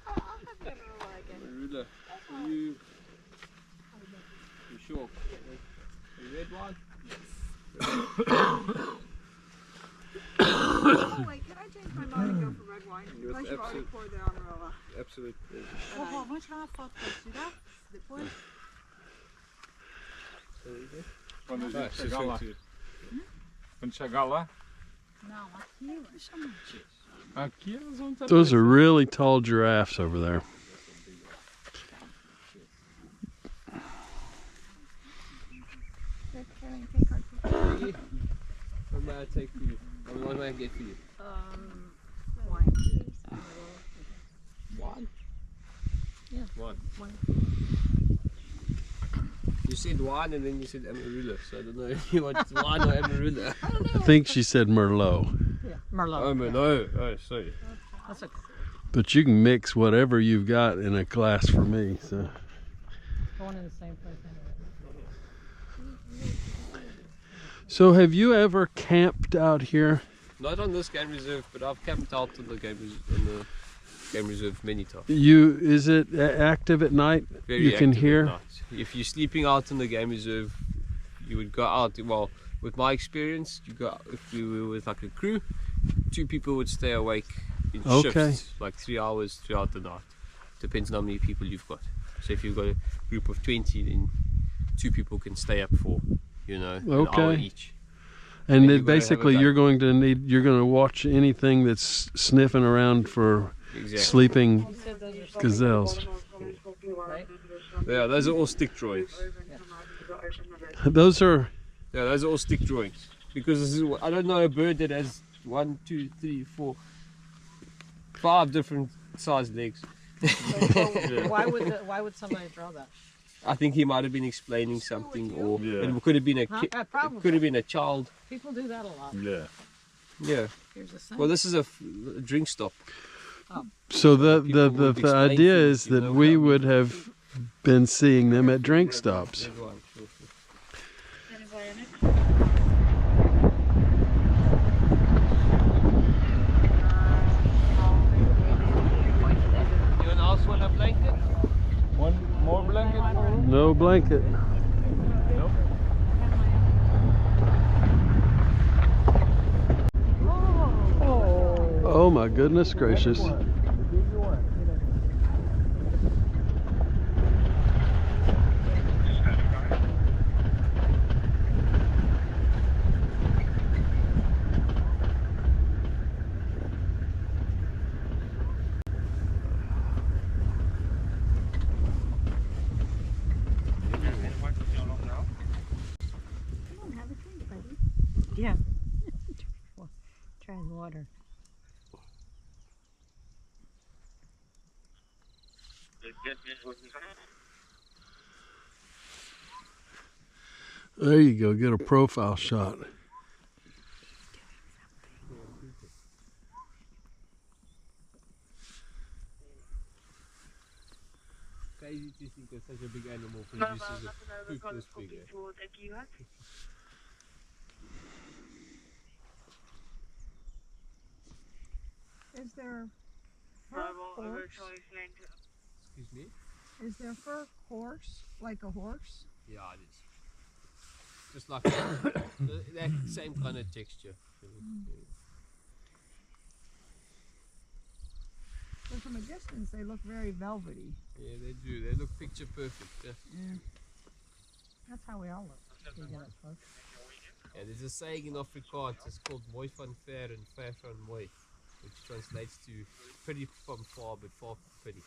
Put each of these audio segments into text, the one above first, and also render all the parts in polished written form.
I'll have the Amarula again. Amarula. Are you sure? The red one? Oh wait, can I change my mind and go for red wine? Unless you've already poured the Amarula. Absolute pleasure. Vamos tirar uma foto com as giraffes depois? Quando a gente chegar lá. Quando chegar lá. Não, aqui, chama. Aqui elas vão estar. Those are really tall giraffes over there. What may I take for you? What may I get for you? Wine. One? Yeah. One. You said wine and then you said Amarula, so I don't know if you want wine or Amarula. I think she said Merlot. Yeah, Merlot. Oh, Merlot. Oh, sorry. That's okay. But you can mix whatever you've got in a glass for me. So. Going in the same place anyway. So have you ever camped out here? Not on this game reserve, but I've camped out in the game reserve many times. Is it active at night? Very you can active hear? at night. If you're sleeping out in the game reserve, you would go out. Well, with my experience, you go if you were with like a crew, 2 people would stay awake in shifts, like 3 hours throughout the night. Depends on how many people you've got. So if you've got a group of 20, then 2 people can stay up for, an hour each. And then basically you're going to watch anything that's sniffing around for sleeping gazelles. Yeah, those are all stick drawings. Those are all stick drawings. Because this is, I don't know a bird that has 1, 2, 3, 4, 5 different sized legs. Why would somebody draw that? I think he might have been explaining something, or it could have been it could have been a child. People do that a lot. Yeah. Here's a sign. Well, this is a drink stop. Oh. So the idea is that we would have been seeing them at drink stops. Anyone else want a blanket? One more blanket? No blanket. Nope. Oh my goodness gracious. Yeah. Trying water. There you go, get a profile shot. Crazy to think that such a big animal produces a poop this big. Is there fur horse? Excuse me? Is there fur horse, like a horse? Yeah, it is. Just like that same kind of texture. But from a distance, they look very velvety. Yeah, they do. They look picture perfect. Yeah. That's how we all look. Yeah, there's a saying in Afrikaans. It's called "mooi van ver en ver van mooi," which translates to pretty from far, but far from pretty.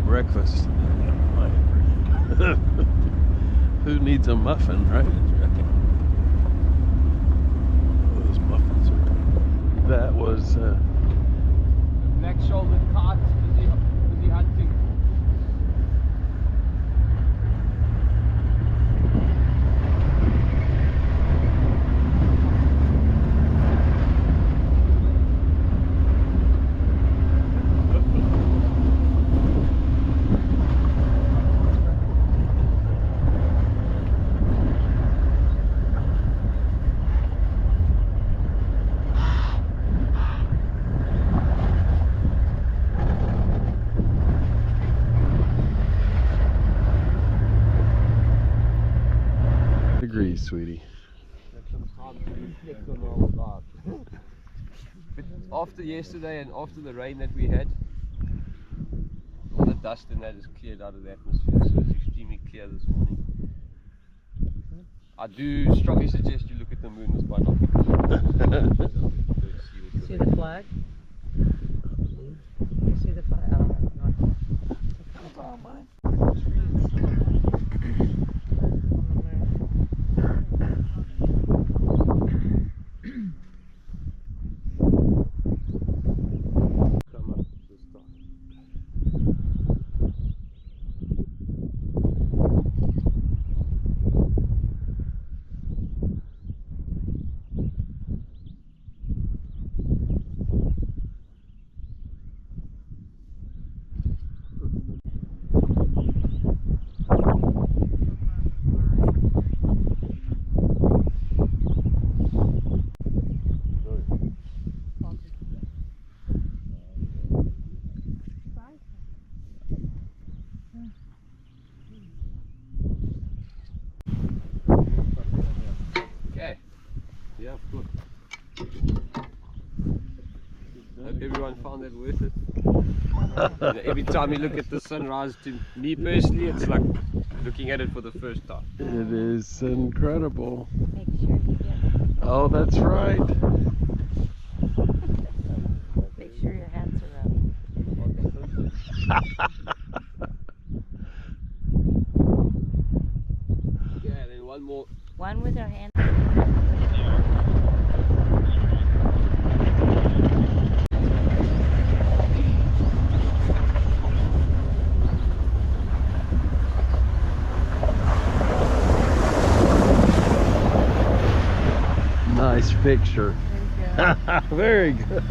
Breakfast. Who needs a muffin, right? Those muffins are... That was... Black-shouldered kite. Was mostly hunting. Degrees, sweetie. Have some time to reflect on our lives. But after yesterday and after the rain that we had, all the dust and that is cleared out of the atmosphere, so it's extremely clear this morning. I do strongly suggest you look at the moon with binoculars. See the flag? You see the flag? I don't have binoculars. Oh, mine. Come up this time. Okay. Yeah, good. Hope everyone found that worth it. You know, every time you look at the sunrise, to me personally, it's like looking at it for the first time. It is incredible. Make sure you get, Oh, that's right. make sure your hands are up. Yeah, then one more. One with our hand. Nice picture. Very good.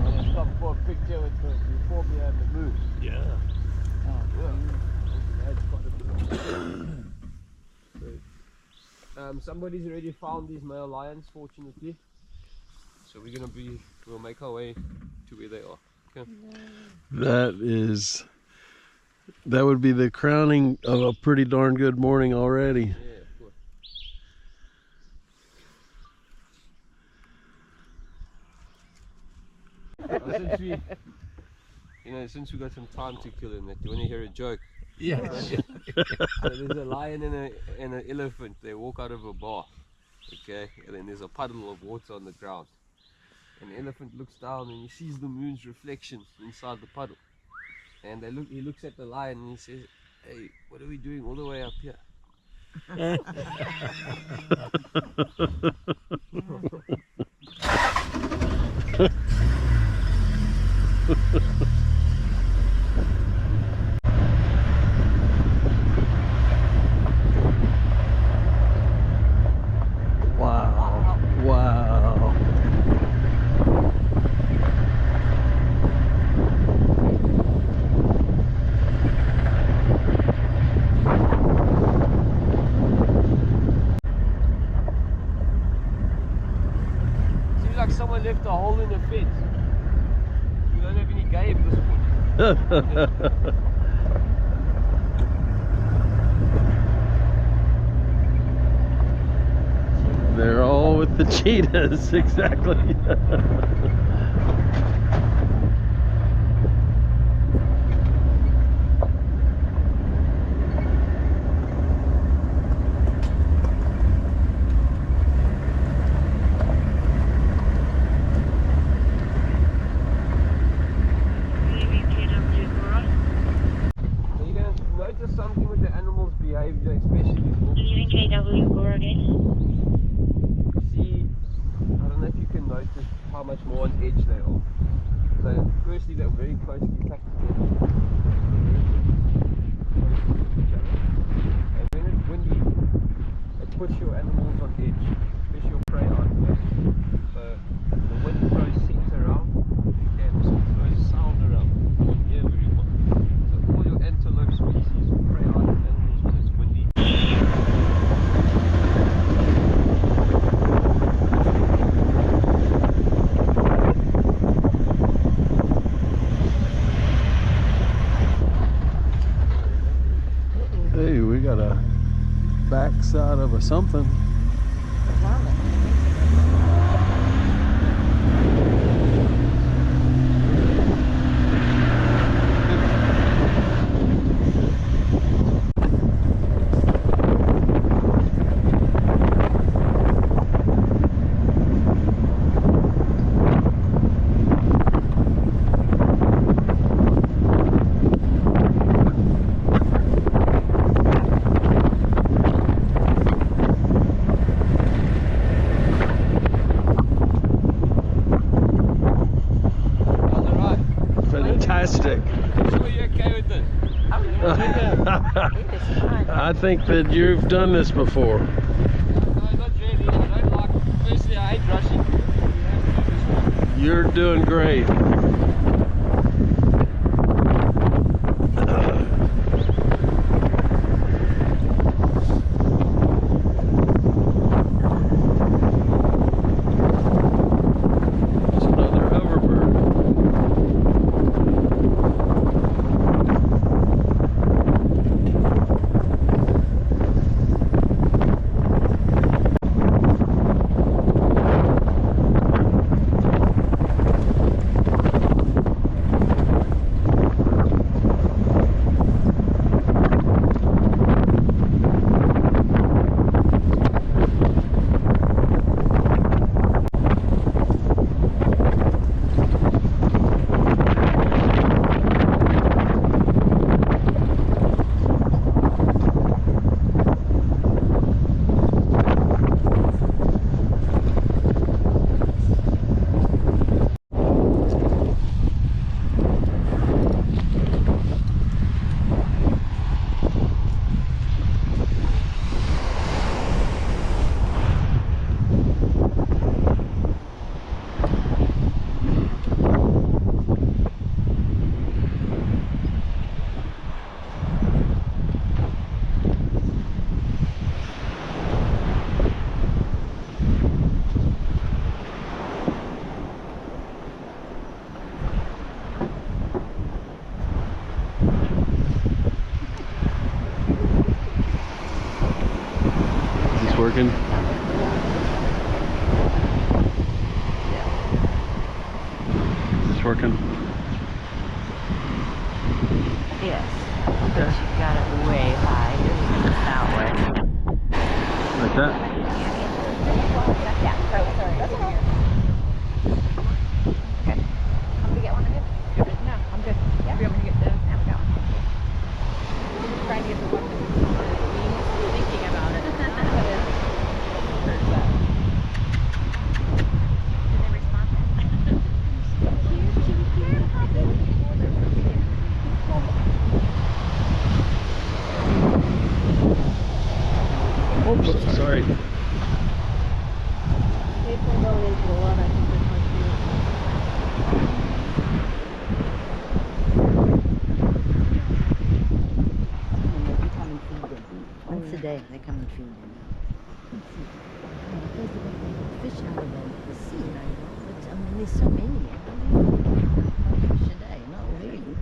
Let's stop for a picture with the before behind the moon. Yeah. Somebody's already found these male lions, fortunately. So we'll make our way to where they are. Okay. That would be the crowning of a pretty darn good morning already. Yeah, of course. Since we got some time to kill in that, do you want to hear a joke? Yes. So there's a lion and an elephant. They walk out of a bar, okay, and then there's a puddle of water on the ground. And the elephant looks down and he sees the moon's reflection inside the puddle. And he looks at the lion and he says, "Hey, what are we doing all the way up here?" Wow. Wow. Seems like someone left a hole in the fence. We don't have any game this morning. They're all with the cheetahs, exactly. So you're going to notice something with the animals' behavior, especially Leaving KW, go again. see, I don't know if you can notice how much more one edge they are. So firstly they're very closely packed together. And when it's windy, it puts your animals on edge, especially your prey on edge. So the wind throws seeds around, you can throw sound around, you can hear very well. So all your antelope species will prey on animals when it's windy. Hey, we got a backside of a something. Fantastic. Are you okay with this? I think that you've done this before. No, not really. I don't like, firstly I hate rushing. You have to do this one. You're doing great. It's another hoverbird. Working. Is this working? Yes. But you got it way high. Yours is that way. Like that? Yeah, sorry. That's okay. Good. Want me to get one of you? No, I'm good. Yeah. You want me to get this? Yeah, we got one. Trying to get the one that's thinking about it. Did they respond? Oops, sorry. Once a day, they come and feed them. Fish out of the sea, I know, but I mean, there's so many. Fish a day, not really.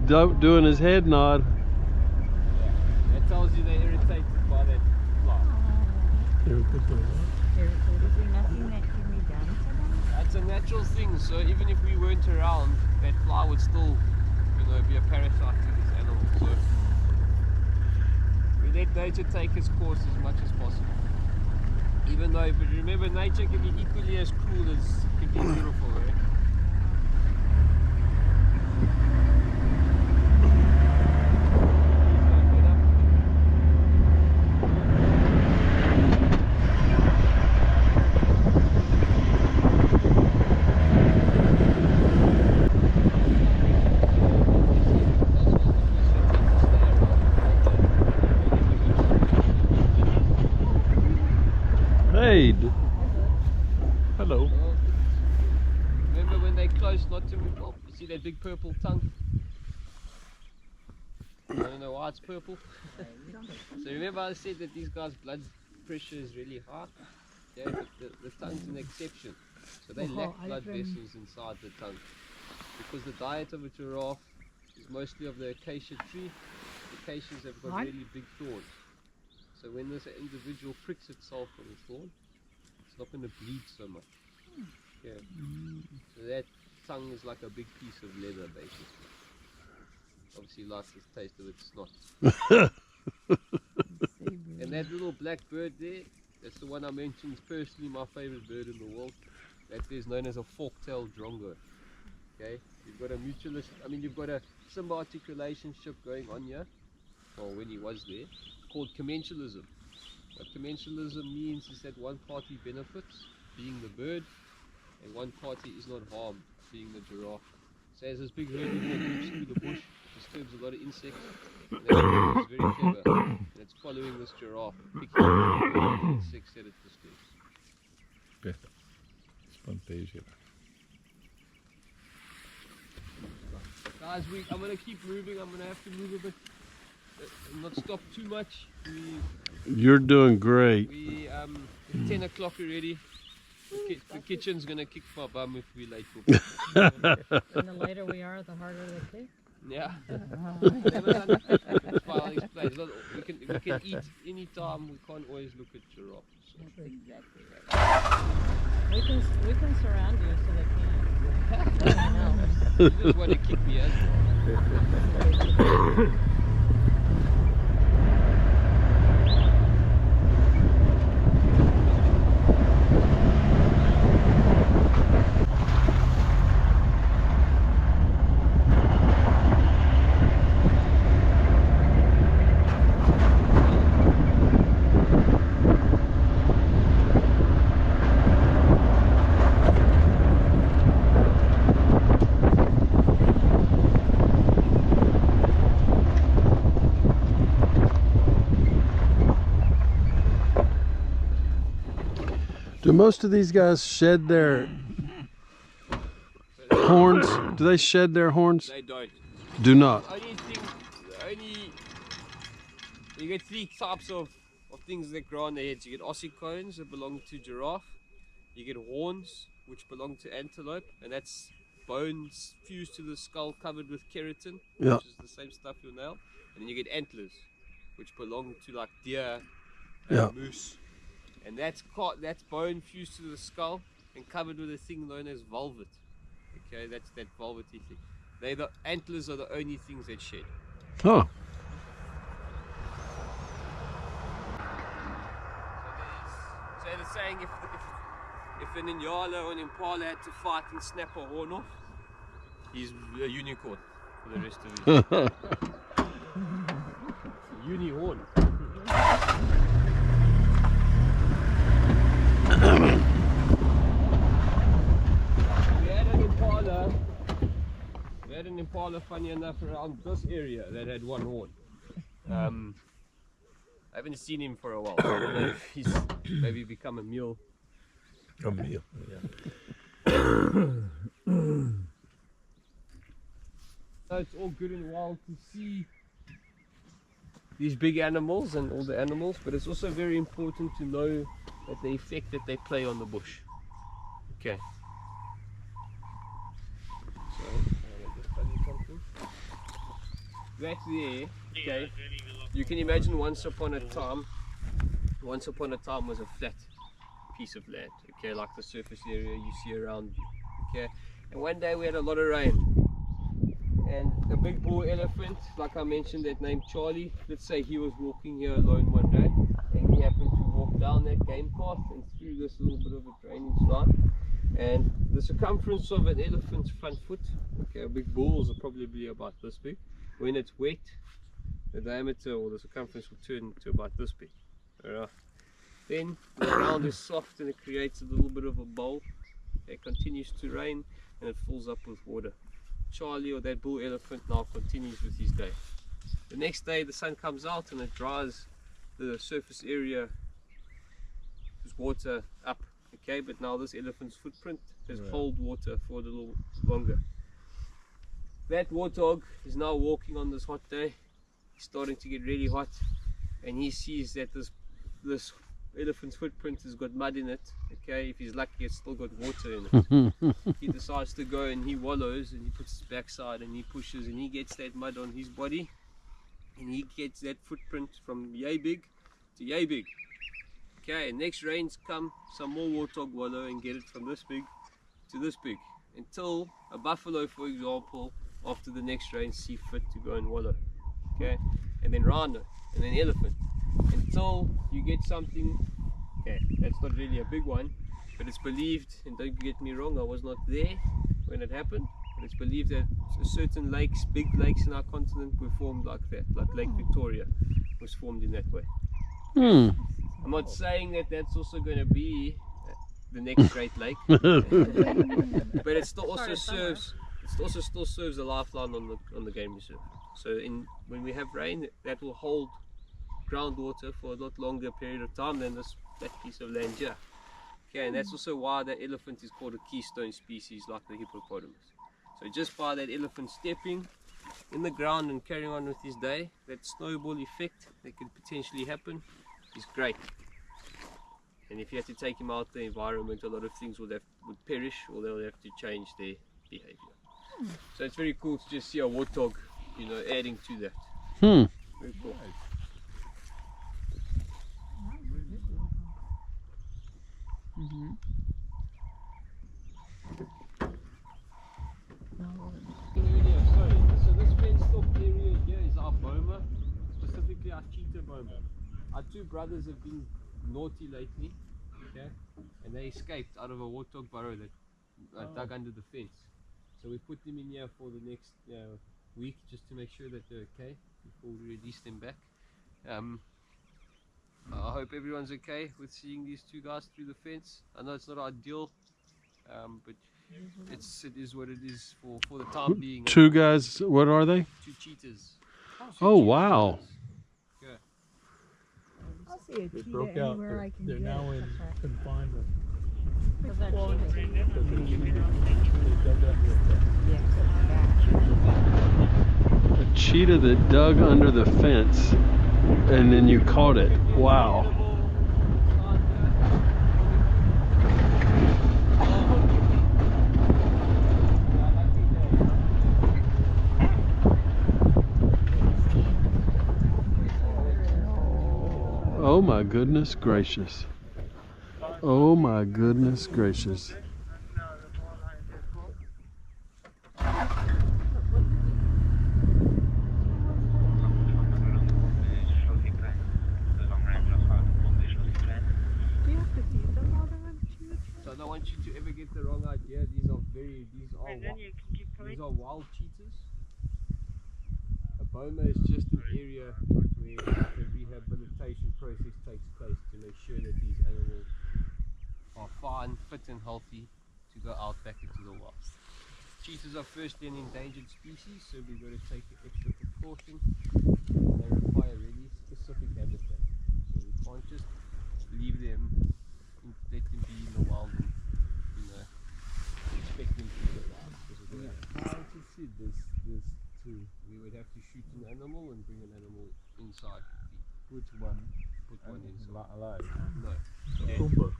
doing his head nod. That tells you they're irritated by that fly. Is there nothing that can be done to them? That's a natural thing, so even if we weren't around, that fly would still, be a parasite to this animal. So we let nature take its course as much as possible. Even though, but remember, nature can be equally as cruel as can be beautiful, right? Hey. Hello. Remember when they're close not to move up? You see that big purple tongue? I don't know why it's purple. So remember I said that these guys' blood pressure is really high? Yeah, but the tongue's an exception. So they lack blood vessels inside the tongue. Because the diet of a giraffe is mostly of the acacia tree. The acacias have got really big thorns. So when this individual pricks itself on a thorn, it's not going to bleed so much. Yeah. So that tongue is like a big piece of leather, basically. Obviously, likes the taste of its snot. And that little black bird there, that's the one I mentioned, is personally my favorite bird in the world. That is known as a fork-tailed drongo. Okay, you've got a mutualist, you've got a symbiotic relationship going on here, or when he was there, called commensalism. What commensalism means is that one party benefits, being the bird, and one party is not harmed, being the giraffe. So as this big herbivore moves through the bush, disturbs a lot of insects, and that bird is very clever, and it's following this giraffe, picking up the insects that it disturbs. Perfect. Spontaneous. Guys, I'm going to keep moving. I'm going to have to move a bit, not stop too much. You're doing great. It's 10 o'clock already. The kitchen's going to kick my bum if we're late for bed. And the later we are, the harder they kick. Yeah. That's why I'll explain. We can eat any time. We can't always look at giraffes. So. That's exactly right. We can surround you so they can't. You just want to kick me out. Do most of these guys shed their horns? Do they shed their horns? They don't. Do not. You get three types of things that grow on their heads. You get ossicones that belong to giraffe. You get horns, which belong to antelope, and that's bones fused to the skull covered with keratin, which is the same stuff you'll nail. And then you get antlers, which belong to like deer and moose. And that's bone fused to the skull and covered with a thing known as velvet. Okay, that's that velvety thing. The antlers are the only things that shed. Huh. So they're saying if an Inyala or an Impala had to fight and snap a horn off, he's a unicorn for the rest of his life. Uni horn. We had an Impala, funny enough, around this area that had one horn. I haven't seen him for a while. I don't know if he's maybe become a mule. A mule, yeah. So it's all good and well to see these big animals and all the animals, but it's also very important to know that the effect that they play on the bush. Okay. So, just tell you something. that there, okay, you can imagine once upon a time was a flat piece of land, okay, like the surface area you see around you, okay, and one day we had a lot of rain, and a big bull elephant, like I mentioned, that named Charlie, let's say he was walking here alone one day, and he happened to walk down that game path and through this little bit of a drainage line, and the circumference of an elephant's front foot, okay, big bulls are probably about this big. When it's wet, the diameter or the circumference will turn to about this big. Alright. Then the ground is soft and it creates a little bit of a bowl. It continues to rain and it fills up with water. Charlie, or that bull elephant, now continues with his day. The next day the sun comes out and it dries the surface area with water up. Okay, but now this elephant's footprint has hold water for a little longer. That warthog is now walking on this hot day. It's starting to get really hot, and he sees that this elephant's footprint has got mud in it. Okay, if he's lucky, it's still got water in it. He decides to go and he wallows and he puts his backside and he pushes and he gets that mud on his body, and he gets that footprint from yay big to yay big. Okay, next rains come, some more warthog wallow and get it from this big to this big, until a buffalo, for example, after the next rain see fit to go and wallow. Okay, and then rhino, and then elephant, until you get something, okay, that's not really a big one, but it's believed, and don't get me wrong, I was not there when it happened, but it's believed that certain lakes, big lakes in our continent, were formed like that, like Lake Victoria was formed in that way. I'm not saying that that's also going to be the next Great Lake, but it still also serves. It also still serves a lifeline on the game reserve. So when we have rain, that will hold groundwater for a lot longer period of time than that piece of land here. Okay, and that's also why that elephant is called a keystone species, like the hippopotamus. So just by that elephant stepping in the ground and carrying on with his day, that snowball effect that could potentially happen is great. And if you have to take him out the environment, a lot of things would perish, or they'll have to change their behavior. So it's very cool to just see a warthog, adding to that. Very cool. So this fenced off area here is our boma, specifically our cheetah boma. Our two brothers have been naughty lately, okay, and they escaped out of a warthog burrow that dug under the fence. So we put them in here for the next week, just to make sure that they're okay before we release them back. I hope everyone's okay with seeing these two guys through the fence. I know it's not ideal, but it is what it is for the time being. Two guys, what are they? Two cheetahs. Oh, wow. Yeah. I'll see a They cheetah broke out. anywhere I can They're get now it. in confinement. Was that Quarantine. cheetah? Because they dug up A cheetah that dug under the fence, and then you caught it. Wow. Oh my goodness gracious. Oh my goodness gracious. So I don't want you to ever get the wrong idea. These are wild cheetahs. A boma is just an area where the rehabilitation process takes place to make sure that these animals are fine, fit and healthy to go out back into the wild. Cheetahs are firstly an endangered species, so we've got to take extra precaution. They require really specific habitat. So we can't just leave them, let them be in the wild and expect them to survive. How to see this too? We would have to shoot an animal and bring an animal inside. Which one? Put one inside. Alive. No. Kumba.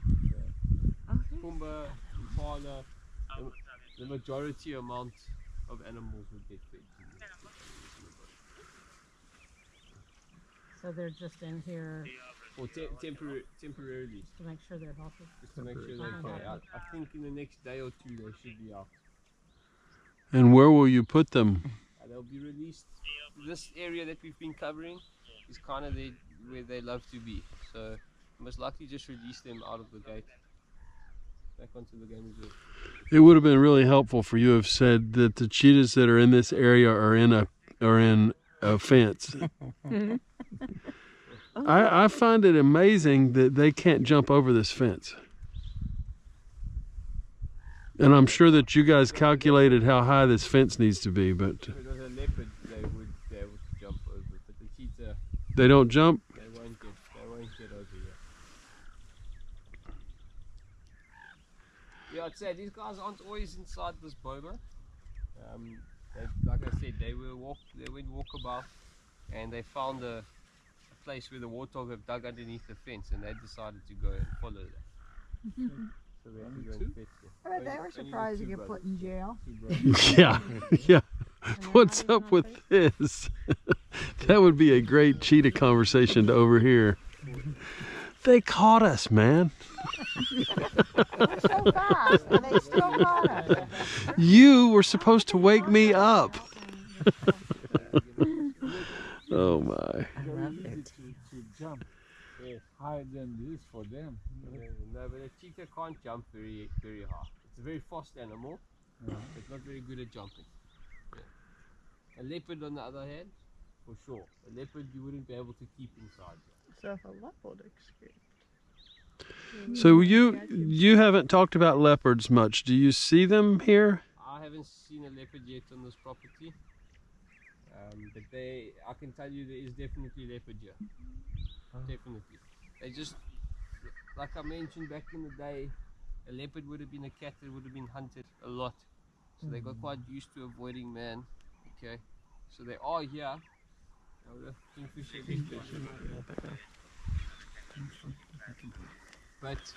Kumba, impala, the majority amount of animals would get fed. So they're just in here Or temporarily, to make sure they're healthy. just to make sure they're okay. I think in the next day or two they should be out. And where will you put them? They'll be released. This area that we've been covering is kind of where they love to be. So most likely just release them out of the gate, back onto the game reserve. It would have been really helpful for you to have said that the cheetahs that are in this area are in a fence. I find it amazing that they can't jump over this fence. And I'm sure that you guys calculated how high this fence needs to be, but If it was a leopard, they would be able to jump over. But the cheetah, they don't jump. they won't get over here. Yeah, I'd say these guys aren't always inside this boma. Like I said, they went walkabout, and they found a place where the warthog have dug underneath the fence, and they decided to go and follow that. So they have to go and fetch them. I bet they were surprised to get put in jail. Yeah, yeah. What's up with this? That would be a great cheetah conversation to overhear. They caught us, man. They're so fast, and they still caught us. You were supposed to wake me up. Oh my. Very easy to jump higher than this for them. No, but a cheetah can't jump very high. It's a very fast animal, but it's not very good at jumping. Yeah. A leopard, on the other hand, for sure. A leopard you wouldn't be able to keep inside. So if a leopard escaped. So you haven't talked about leopards much. Do you see them here? I haven't seen a leopard yet on this property, but I can tell you there is definitely leopard here. Definitely. They just, like I mentioned back in the day, a leopard would have been a cat that would have been hunted a lot. So they got quite used to avoiding man. Okay, so they are here. Kingfisher, big fish. But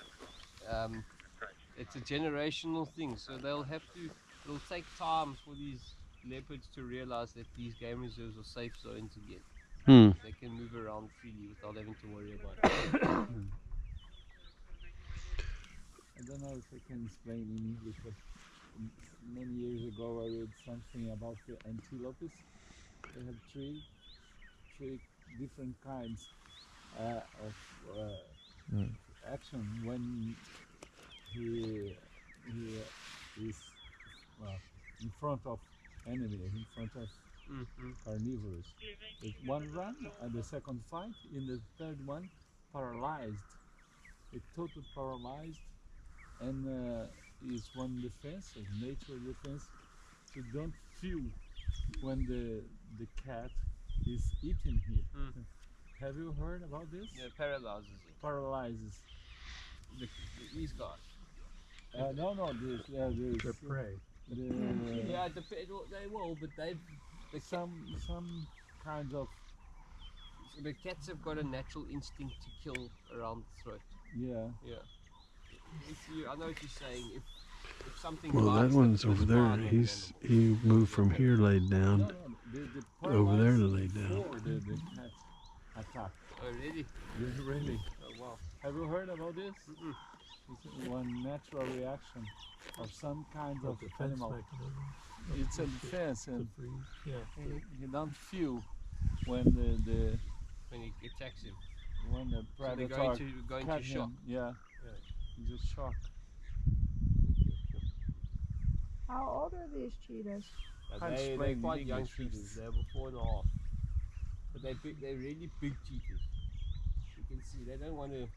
it's a generational thing, so it'll take time for these leopards to realize that these game reserves are safe zones again. They can move around freely without having to worry about it. I don't know if I can explain in English, but many years ago I read something about the antelopes. They have three different kinds of action when he is in front of enemy, in front of carnivores. If one run, and the second fight, in the third one, paralyzed. It's totally paralyzed, and is one defense, a nature defense, to don't feel when the cat is eating here. Have you heard about this? Yeah, paralyzes it. Paralyzes. These guys. No, this. They're prey. Yeah, they will, but some kinds of. The cats have got a natural instinct to kill around the throat. Yeah. Yeah. I know what you're saying. If something. Well, that one's over there. He moved from here, laid down, over there to lay down. The cat attack. Oh, really? Yeah, really. Oh, wow. Have you heard about this? It's one natural reaction of some kinds of animal. It's a defense, and he don't feel when when he attacks him. When the predator going to shock. Yeah. He's just shock. How old are these cheetahs? They're quite young cheetahs. They're about 4.5. But they're really big cheetahs. You can see they don't want to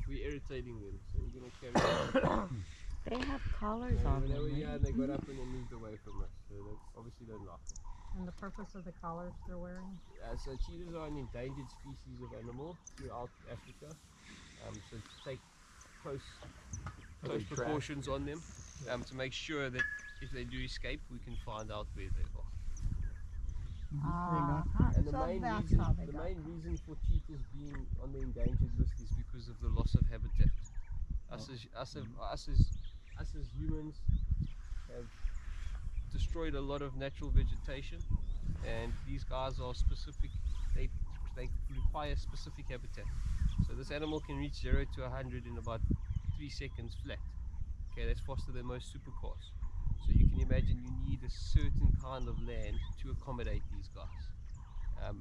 be irritating them, so we're going to carry on. They have collars on They were them. here and they got up and they moved away from us, so they obviously don't like it. And the purpose of the collars they're wearing? So cheetahs are an endangered species of animal throughout Africa. So to take close precautions on them to make sure that if they do escape, we can find out where they are. And the main reason for cheetahs being on the endangered list is because of the loss of habitat. Us as humans have destroyed a lot of natural vegetation, and these guys are specific. They they require specific habitat. So this animal can reach 0 to 100 in about 3 seconds flat. Okay, that's faster than most supercars. So you can imagine you need a certain kind of land to accommodate these guys.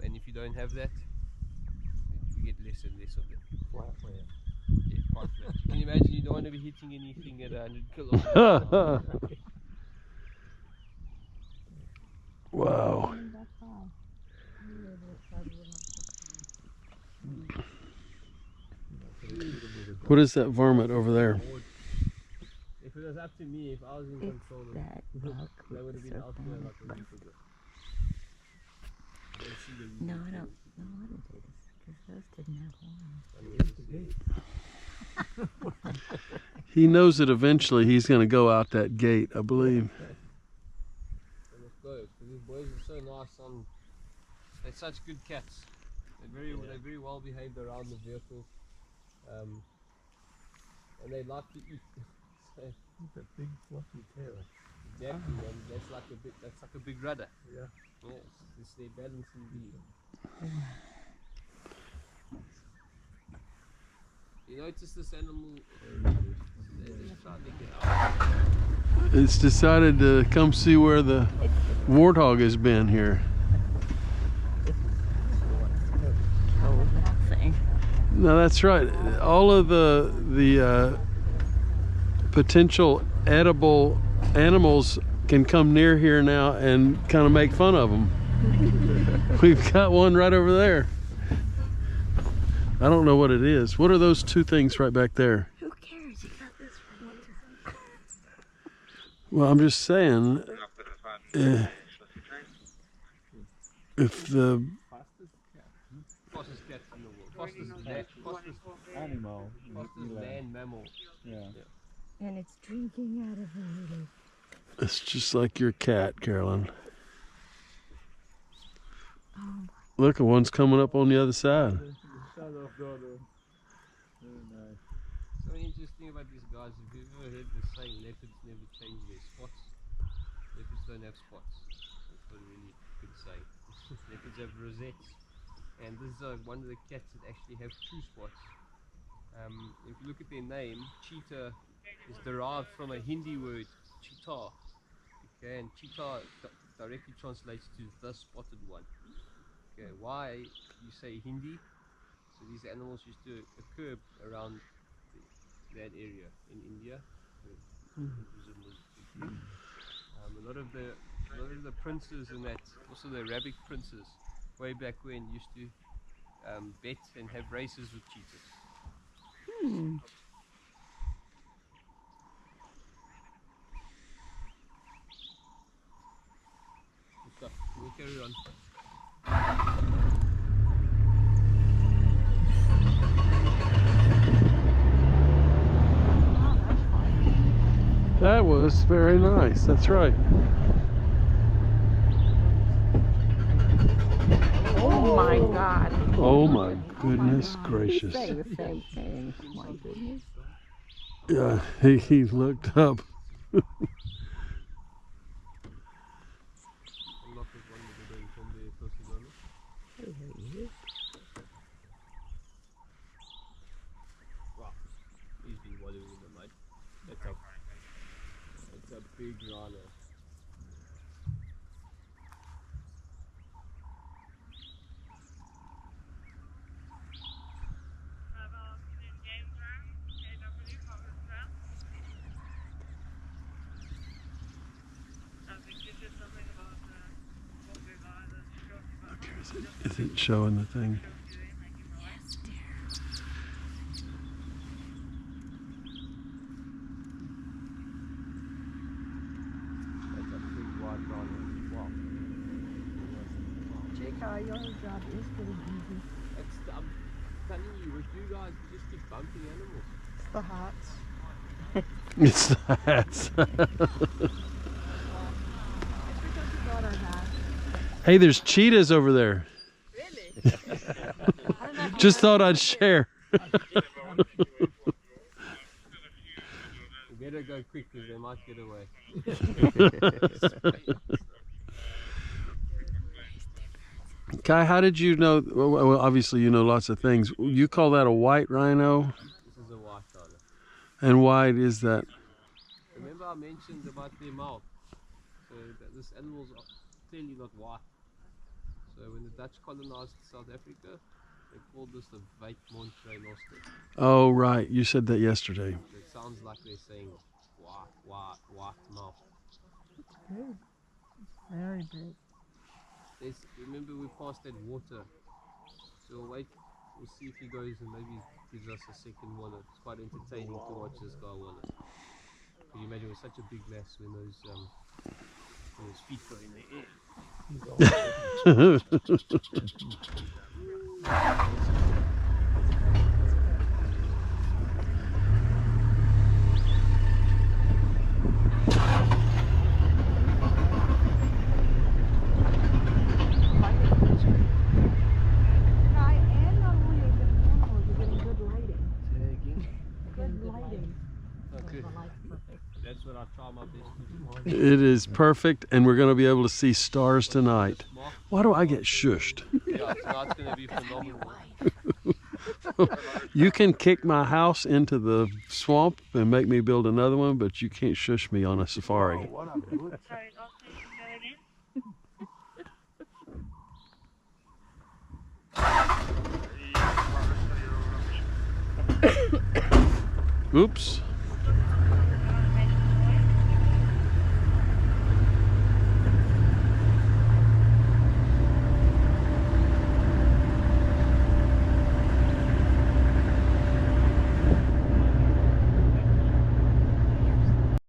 And if you don't have that, you get less and less of them. Flat land. Yeah, quite flat. Can you imagine you don't want to be hitting anything at 100 kilometers? Wow. What is that varmint over there? If it was up to me, if I was in It's control of that it, buck they would with have the been out there serpent. like a week ago. No, I don't know what it is. Because those didn't have horns. He knows that eventually he's going to go out that gate, I believe. So let's go, because these boys are so nice. They're such good cats. They're very well behaved around the vehicle, and they like to eat. So, With a big fluffy tail. exactly, and that's like a big rudder. Yeah. Yes, it's their balancing beam. You notice this animal? They're just trying to get out. It's decided to come see where the warthog has been here. Oh, that thing. No, that's right. All of the potential edible animals can come near here now and kind of make fun of them. We've got one right over there. I don't know what it is. What are those two things right back there? Who cares? You got this for winter. Well, I'm just saying, if the Fastest cat in the world. Fastest Animal. land mammal. Yeah. And it's drinking out of a little. it's just like your cat, Carolyn. Oh, Look, one's coming up on the other side. Shut up, daughter. Very nice. So interesting about these guys. Have you ever heard the saying, leopards never change their spots? Leopards don't have spots. That's what a really good saying. Leopards have rosettes. And this is one of the cats that actually have true spots. If you look at their name, cheetah is derived from a Hindi word, cheetah. Okay, and cheetah directly translates to the spotted one. Okay, why you say Hindi? So these animals used to occur around that area in India. A lot of the princes and that, also the Arabic princes, way back when, used to bet and have races with cheetahs. Good stuff. We'll carry on. That was very nice. That's right. oh my God. Oh my goodness gracious. Saying the same thing. My goodness. Yeah, he looked up. Wow, he's been wallowing in the mud. That's a big rhino. Is it showing the thing? Yes, dear. That's a big white rhino. Wow. Jacob, your job is getting easy. I'm telling you, with you guys, you just keep bumping animals. It's the hats. It's the hats. It's because you got our hat. Hey, there's cheetahs over there. Really? Just thought I'd share. You better go quick because they might get away. Kai, how did you know? Well, obviously you know lots of things. You call that a white rhino? This is a white rhino. And why is that? Remember I mentioned about their mouth. So that this animal's clearly not white. So when the Dutch colonized South Africa, they called this the white montrenoster. Oh, right. You said that yesterday. So it sounds like they're saying white mouth. Big. Very big. Remember we passed that water. So we'll wait, we'll see if he goes and maybe gives us a second wallet. It's quite entertaining to watch this guy wallet. Can you imagine with such a big mass when those feet go in the air? That's what I try my best to do. It is perfect, and we're going to be able to see stars tonight. Why do I get shushed? Yeah, tonight's going to be phenomenal. You can kick my house into the swamp and make me build another one, but you can't shush me on a safari. What a good. Sorry, I'll say that again. Oops.